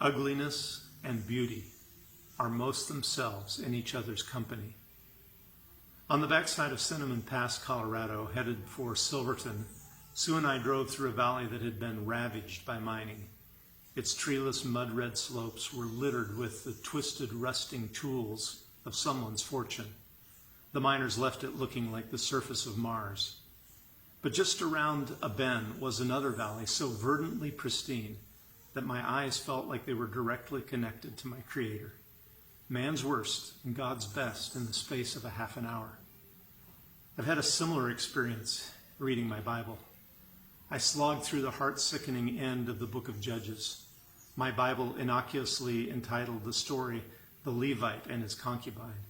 Ugliness and beauty are most themselves in each other's company. On the backside of Cinnamon Pass, Colorado, headed for Silverton, Sue and I drove through a valley that had been ravaged by mining. Its treeless mud-red slopes were littered with the twisted, rusting tools of someone's fortune. The miners left it looking like the surface of Mars. But just around a bend was another valley so verdantly pristine that my eyes felt like they were directly connected to my Creator. Man's worst and God's best in the space of a half an hour. I've had a similar experience reading my Bible. I slogged through the heart-sickening end of the book of Judges. My Bible innocuously entitled the story, The Levite and His Concubine.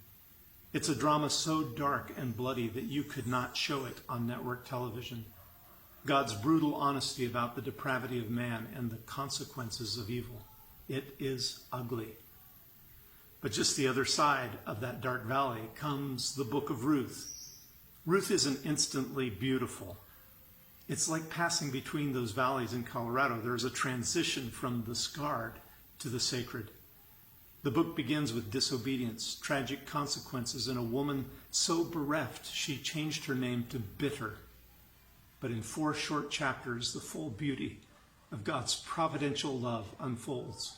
It's a drama so dark and bloody that you could not show it on network television. God's brutal honesty about the depravity of man and the consequences of evil. It is ugly. But just the other side of that dark valley comes the book of Ruth. Ruth isn't instantly beautiful. It's like passing between those valleys in Colorado. There's a transition from the scarred to the sacred. The book begins with disobedience, tragic consequences, and a woman so bereft she changed her name to Bitter. But in 4 short chapters, the full beauty of God's providential love unfolds.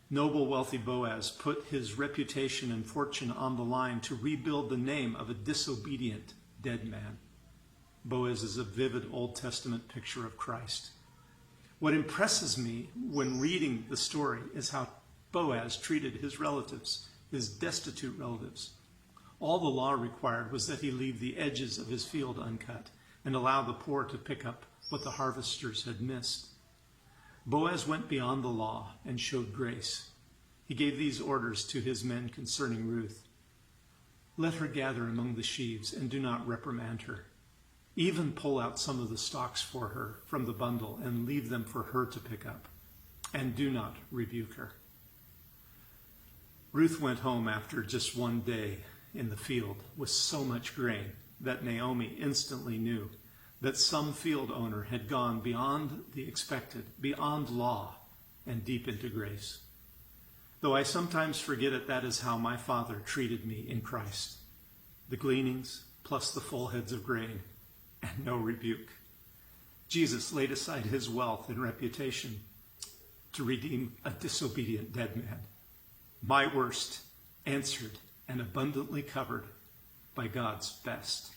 Noble, wealthy Boaz put his reputation and fortune on the line to rebuild the name of a disobedient dead man. Boaz is a vivid Old Testament picture of Christ. What impresses me when reading the story is how Boaz treated his relatives, his destitute relatives. All the law required was that he leave the edges of his field uncut and allow the poor to pick up what the harvesters had missed. Boaz went beyond the law and showed grace. He gave these orders to his men concerning Ruth. Let her gather among the sheaves and do not reprimand her. Even pull out some of the stalks for her from the bundle and leave them for her to pick up. And do not rebuke her. Ruth went home after just one day in the field with so much grain that Naomi instantly knew that some field owner had gone beyond the expected, beyond law, and deep into grace. Though I sometimes forget it, that is how my Father treated me in Christ. The gleanings plus the full heads of grain and no rebuke. Jesus laid aside his wealth and reputation to redeem a disobedient dead man. My worst answered and abundantly covered by God's best.